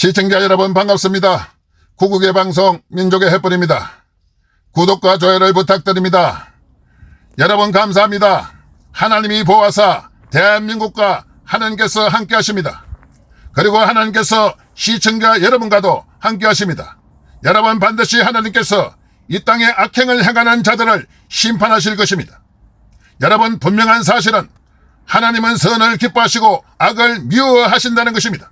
시청자 여러분 반갑습니다. 구국의 방송 민족의 횃불입니다. 구독과 좋아요를 부탁드립니다. 여러분 감사합니다. 하나님이 보호하사 대한민국과 하나님께서 함께 하십니다. 그리고 하나님께서 시청자 여러분과도 함께 하십니다. 여러분 반드시 하나님께서 이 땅에 악행을 행하는 자들을 심판하실 것입니다. 여러분 분명한 사실은 하나님은 선을 기뻐하시고 악을 미워하신다는 것입니다.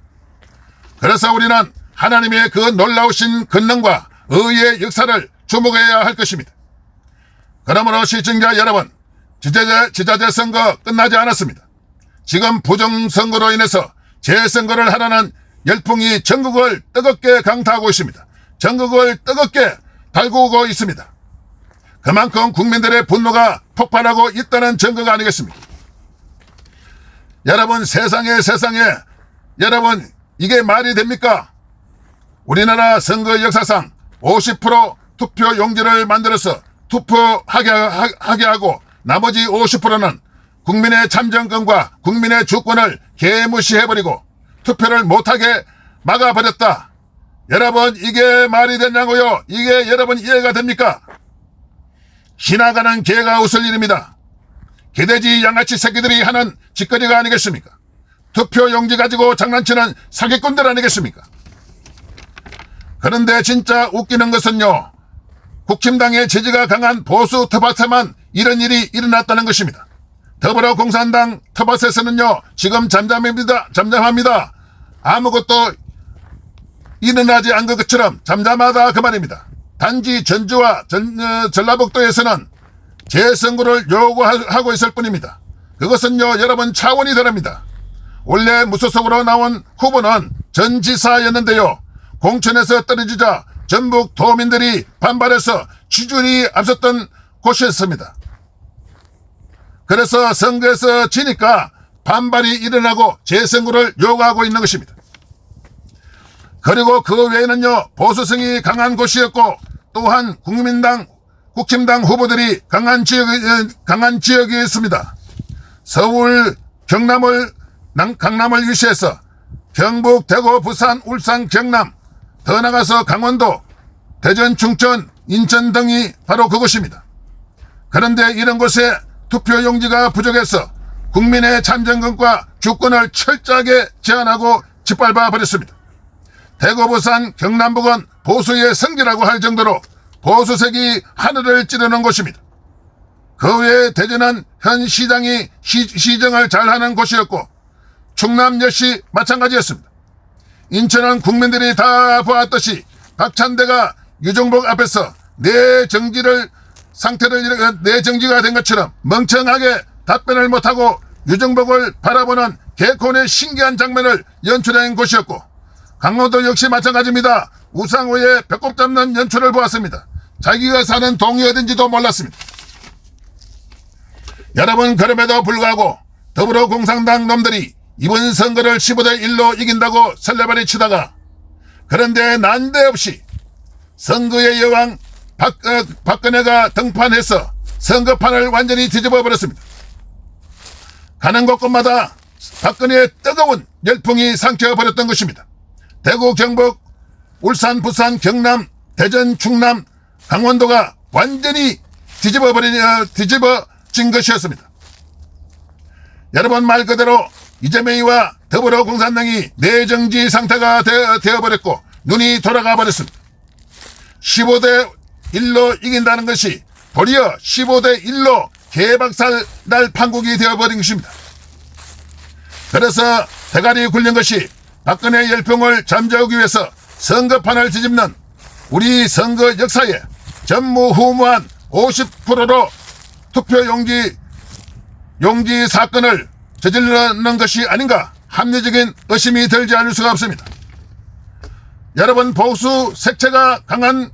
그래서 우리는 하나님의 그 놀라우신 권능과 의의 역사를 주목해야 할 것입니다. 그러므로 시청자 여러분, 지자체 선거 끝나지 않았습니다. 지금 부정선거로 인해서 재선거를 하라는 열풍이 전국을 뜨겁게 강타하고 있습니다. 전국을 뜨겁게 달구고 있습니다. 그만큼 국민들의 분노가 폭발하고 있다는 증거가 아니겠습니까? 여러분 세상에 여러분 이게 말이 됩니까? 우리나라 선거 역사상 50% 투표 용지를 만들어서 투표하게 하고 나머지 50%는 국민의 참정권과 국민의 주권을 개무시해버리고 투표를 못하게 막아버렸다. 여러분 이게 말이 되냐고요? 이게 여러분 이해가 됩니까? 지나가는 개가 웃을 일입니다. 개돼지 양아치 새끼들이 하는 짓거리가 아니겠습니까? 투표 용지 가지고 장난치는 사기꾼들 아니겠습니까? 그런데 진짜 웃기는 것은요, 국힘당의 지지가 강한 보수 텃밭에만 이런 일이 일어났다는 것입니다. 더불어공산당 텃밭에서는요 지금 잠잠합니다. 아무것도 일어나지 않은 것처럼 잠잠하다 그 말입니다. 단지 전주와 전라북도에서는 재선거를 요구하고 있을 뿐입니다. 그것은요 여러분 차원이 다릅니다. 원래 무소속으로 나온 후보는 전 지사였는데요, 공천에서 떨어지자 전북 도민들이 반발해서 지지율이 앞섰던 곳이었습니다. 그래서 선거에서 지니까 반발이 일어나고 재선거를 요구하고 있는 것입니다. 그리고 그 외에는요 보수성이 강한 곳이었고 또한 국힘당 후보들이 강한 지역이 있습니다. 서울, 강남을 위시해서 경북, 대구, 부산, 울산, 경남, 더 나가서 강원도, 대전, 충청, 인천 등이 바로 그곳입니다. 그런데 이런 곳에 투표용지가 부족해서 국민의 참정권과 주권을 철저하게 제한하고 짓밟아 버렸습니다. 대구, 부산, 경남북은 보수의 성지라고 할 정도로 보수색이 하늘을 찌르는 곳입니다. 그 외에 대전은 현 시장이 시정을 잘하는 곳이었고 충남 역시 마찬가지였습니다. 인천은 국민들이 다 보았듯이 박찬대가 유정복 앞에서 내정지가 된 것처럼 멍청하게 답변을 못하고 유정복을 바라보는 개콘의 신기한 장면을 연출한 곳이었고 강원도 역시 마찬가지입니다. 우상호의 배꼽 잡는 연출을 보았습니다. 자기가 사는 동이 어딘지도 몰랐습니다. 여러분 그럼에도 불구하고 더불어공산당 놈들이 이번 선거를 15대 1로 이긴다고 설레발이 치다가 그런데 난데없이 선거의 여왕 박근혜가 등판해서 선거판을 완전히 뒤집어 버렸습니다. 가는 곳곳마다 박근혜의 뜨거운 열풍이 삼켜버렸던 것입니다. 대구, 경북, 울산, 부산, 경남, 대전, 충남, 강원도가 완전히 뒤집어진 것이었습니다. 여러분 말 그대로 이재명이와 더불어공산당이 내정지 상태가 되어버렸고 눈이 돌아가 버렸습니다. 15대 1로 이긴다는 것이 도리어 15대 1로 개박살 날 판국이 되어버린 것입니다. 그래서 대가리 굴린 것이 박근혜 열풍을 잠재우기 위해서 선거판을 뒤집는 우리 선거 역사에 전무후무한 50%로 투표용지 사건을 저지르는 것이 아닌가 합리적인 의심이 들지 않을 수가 없습니다. 여러분 보수 색채가 강한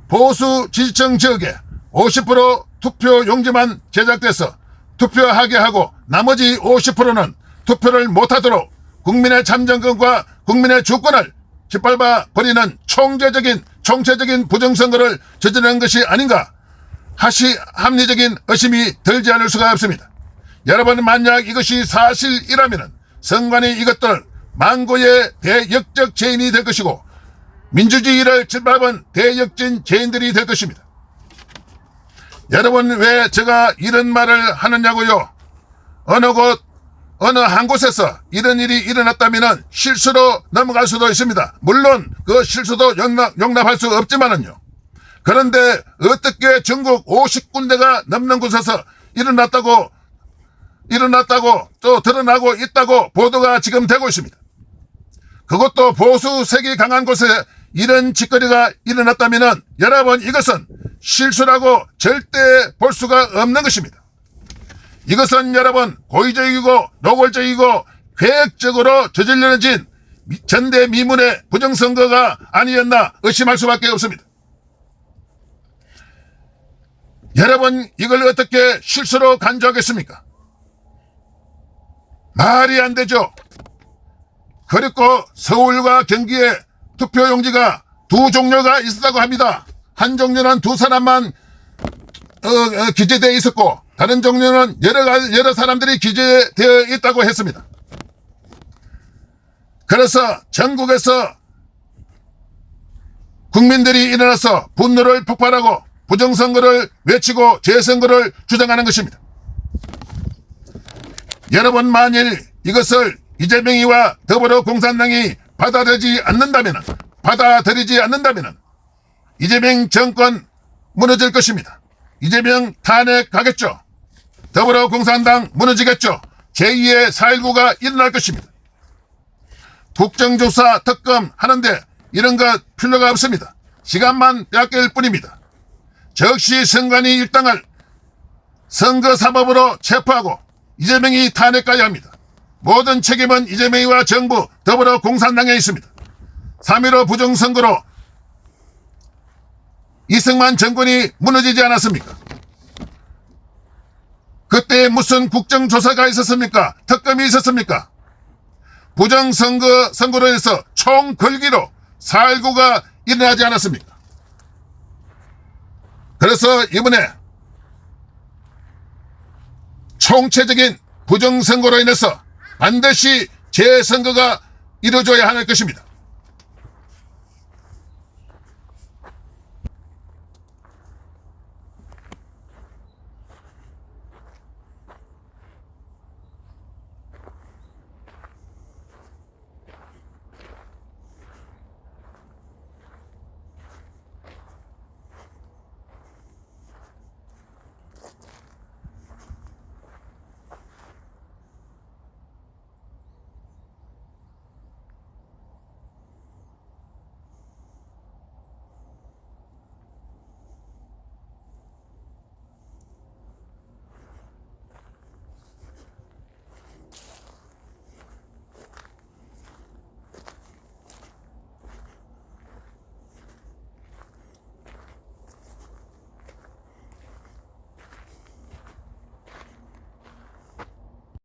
보수 지지층 지역에 50% 투표용지만 제작돼서 투표하게 하고 나머지 50%는 투표를 못하도록 국민의 참정권과 국민의 주권을 짓밟아 버리는 총체적인 부정선거를 저지르는 것이 아닌가 합리적인 의심이 들지 않을 수가 없습니다. 여러분 만약 이것이 사실이라면 선관위 이것들 망고의 대역적 죄인이 될 것이고 민주주의를 짓밟은 대역진 죄인들이 될 것입니다. 여러분, 왜 제가 이런 말을 하느냐고요? 어느 곳, 어느 한 곳에서 이런 일이 일어났다면 실수로 넘어갈 수도 있습니다. 물론 그 실수도 용납할 수 없지만은요. 그런데 어떻게 전국 50군데가 넘는 곳에서 일어났다고 또 드러나고 있다고 보도가 지금 되고 있습니다. 그것도 보수색이 강한 곳에 이런 짓거리가 일어났다면 여러분, 이것은 실수라고 절대 볼 수가 없는 것입니다. 이것은 여러분, 고의적이고 노골적이고 계획적으로 저질러진 전대미문의 부정선거가 아니었나 의심할 수밖에 없습니다. 여러분, 이걸 어떻게 실수로 간주하겠습니까? 말이 안 되죠. 그리고 서울과 경기에 투표용지가 두 종류가 있었다고 합니다. 한 종류는 두 사람만 기재되어 있었고 다른 종류는 여러 사람들이 기재되어 있다고 했습니다. 그래서 전국에서 국민들이 일어나서 분노를 폭발하고 부정선거를 외치고 재선거를 주장하는 것입니다. 여러분, 만일 이것을 이재명이와 더불어공산당이 받아들이지 않는다면 이재명 정권 무너질 것입니다. 이재명 탄핵 가겠죠. 더불어공산당 무너지겠죠. 제2의 4.19가 일어날 것입니다. 국정조사 특검 하는데 이런 것 필요가 없습니다. 시간만 빼앗길 뿐입니다. 적시 선관위 일당을 선거사법으로 체포하고 이재명이 탄핵가야 합니다. 모든 책임은 이재명이와 정부 더불어공산당에 있습니다. 3.15 부정선거로 이승만 정권이 무너지지 않았습니까? 그때 무슨 국정조사가 있었습니까? 특검이 있었습니까? 부정선거로 해서 총걸기로 4.19가 일어나지 않았습니까? 그래서 이번에 총체적인 부정선거로 인해서 반드시 재선거가 이루어져야 할 것입니다.